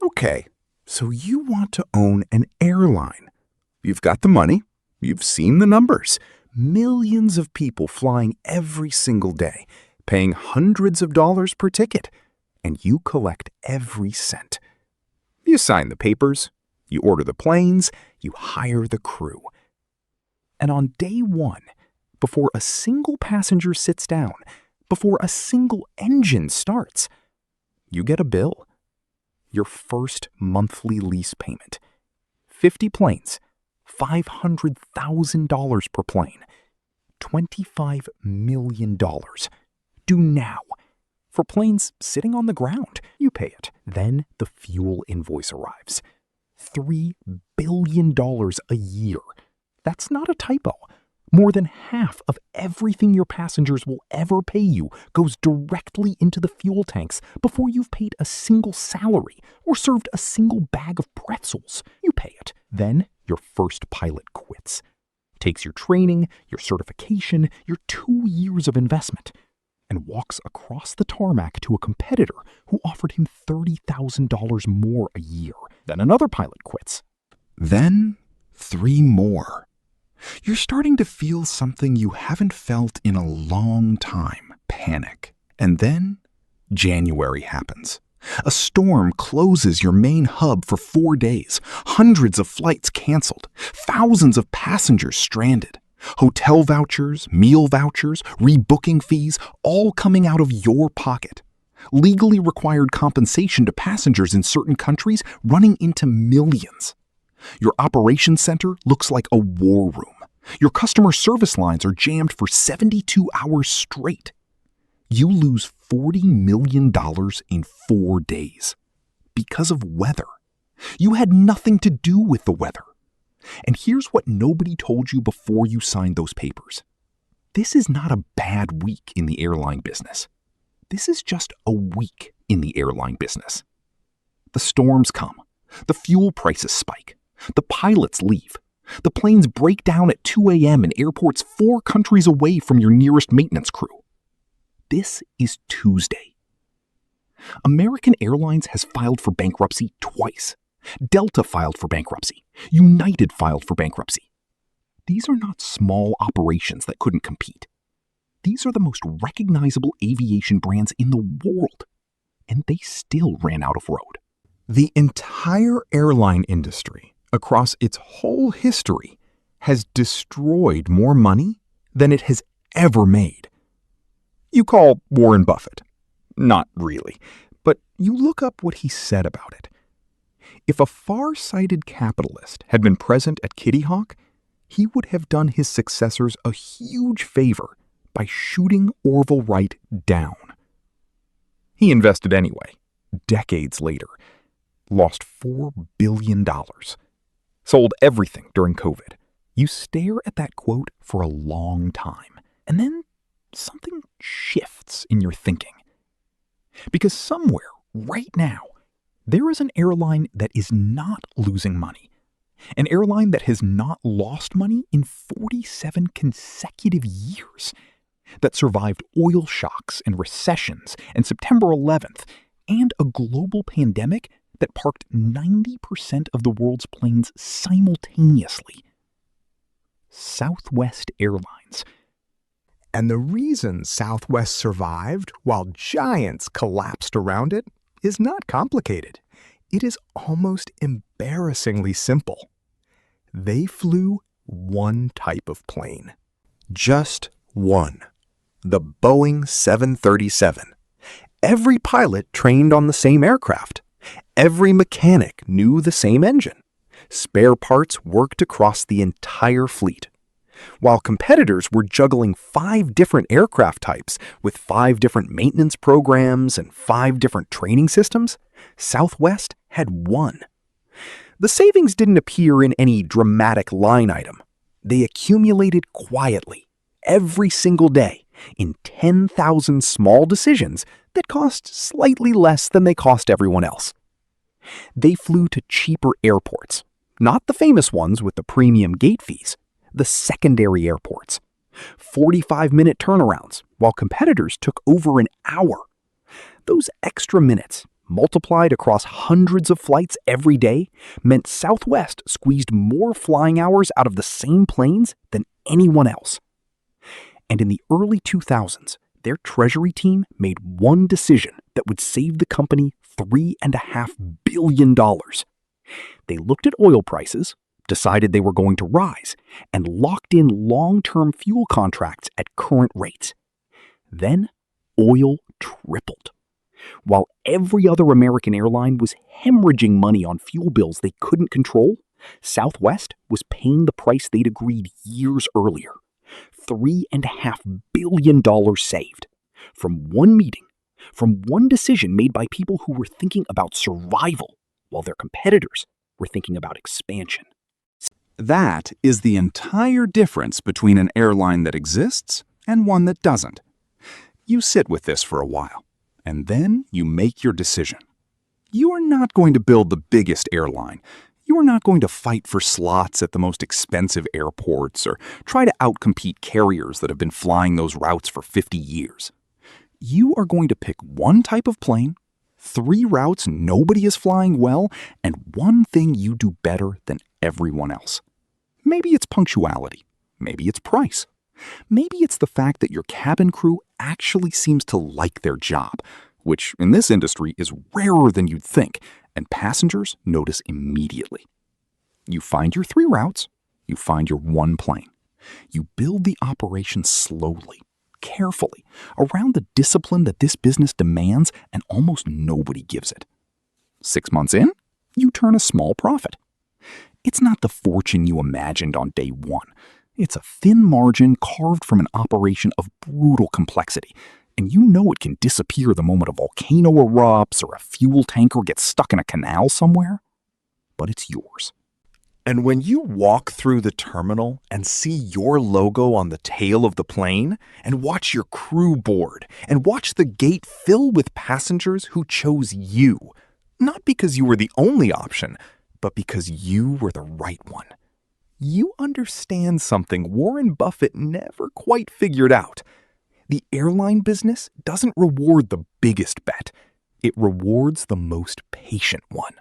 Okay, so you want to own an airline. You've got the money. You've seen the numbers. Millions of people flying every single day, paying hundreds of dollars per ticket. And you collect every cent. You sign the papers. You order the planes. You hire the crew. And on day one, before a single passenger sits down, before a single engine starts, you get a bill. Your first monthly lease payment. 50 planes, $500,000 per plane. $25 million. Due now. For planes sitting on the ground, you pay it. Then the fuel invoice arrives. $3 billion a year. That's not a typo. More than half of everything your passengers will ever pay you goes directly into the fuel tanks before you've paid a single salary or served a single bag of pretzels. You pay it. Then your first pilot quits. Takes your training, your certification, your 2 years of investment, and walks across the tarmac to a competitor who offered him $30,000 more a year. Then another pilot quits. Then 3 more. You're starting to feel something you haven't felt in a long time. Panic. And then January happens. A storm closes your main hub for 4 days. Hundreds of flights canceled. Thousands of passengers stranded. Hotel vouchers, meal vouchers, rebooking fees, all coming out of your pocket. Legally required compensation to passengers in certain countries running into millions. Your operations center looks like a war room. Your customer service lines are jammed for 72 hours straight. You lose $40 million in 4 days because of weather. You had nothing to do with the weather. And here's what nobody told you before you signed those papers. This is not a bad week in the airline business. This is just a week in the airline business. The storms come. The fuel prices spike. The pilots leave. The planes break down at 2 a.m. in airports 4 countries away from your nearest maintenance crew. This is Tuesday. American Airlines has filed for bankruptcy twice. Delta filed for bankruptcy. United filed for bankruptcy. These are not small operations that couldn't compete. These are the most recognizable aviation brands in the world, and they still ran out of road. The entire airline industry, across its whole history, has destroyed more money than it has ever made. You call Warren Buffett. Not really, but you look up what he said about it. If a far-sighted capitalist had been present at Kitty Hawk, he would have done his successors a huge favor by shooting Orville Wright down. He invested anyway, decades later, lost $4 billion, sold everything during COVID. You stare at that quote for a long time, and then something shifts in your thinking. Because somewhere, right now, there is an airline that is not losing money. An airline that has not lost money in 47 consecutive years. That survived oil shocks and recessions and September 11th and a global pandemic that parked 90% of the world's planes simultaneously. Southwest Airlines. And the reason Southwest survived while giants collapsed around it is not complicated. It is almost embarrassingly simple. They flew one type of plane. Just one. The Boeing 737. Every pilot trained on the same aircraft. Every mechanic knew the same engine. Spare parts worked across the entire fleet. While competitors were juggling 5 different aircraft types with 5 different maintenance programs and 5 different training systems, Southwest had one. The savings didn't appear in any dramatic line item. They accumulated quietly, every single day, in 10,000 small decisions that cost slightly less than they cost everyone else. They flew to cheaper airports, not the famous ones with the premium gate fees, the secondary airports. 45-minute turnarounds, while competitors took over an hour. Those extra minutes multiplied across hundreds of flights every day, meant Southwest squeezed more flying hours out of the same planes than anyone else. And in the early 2000s, their treasury team made one decision that would save the company $3.5 billion. They looked at oil prices, decided they were going to rise, and locked in long-term fuel contracts at current rates. Then, oil tripled. While every other American airline was hemorrhaging money on fuel bills they couldn't control, Southwest was paying the price they'd agreed years earlier. $3.5 billion saved. From one meeting, from one decision made by people who were thinking about survival, while their competitors were thinking about expansion. That is the entire difference between an airline that exists and one that doesn't. You sit with this for a while, and then you make your decision. You are not going to build the biggest airline. You are not going to fight for slots at the most expensive airports or try to outcompete carriers that have been flying those routes for 50 years. You are going to pick one type of plane, 3 routes nobody is flying well, and one thing you do better than everyone else. Maybe it's punctuality. Maybe it's price. Maybe it's the fact that your cabin crew actually seems to like their job, which in this industry is rarer than you'd think, and passengers notice immediately. You find your 3 routes. You find your one plane. You build the operation slowly, carefully, around the discipline that this business demands and almost nobody gives it. 6 months in, you turn a small profit. It's not the fortune you imagined on day one. It's a thin margin carved from an operation of brutal complexity, and you know it can disappear the moment a volcano erupts or a fuel tanker gets stuck in a canal somewhere. But it's yours. And when you walk through the terminal and see your logo on the tail of the plane, and watch your crew board, and watch the gate fill with passengers who chose you, not because you were the only option, but because you were the right one, you understand something Warren Buffett never quite figured out. The airline business doesn't reward the biggest bet. It rewards the most patient one.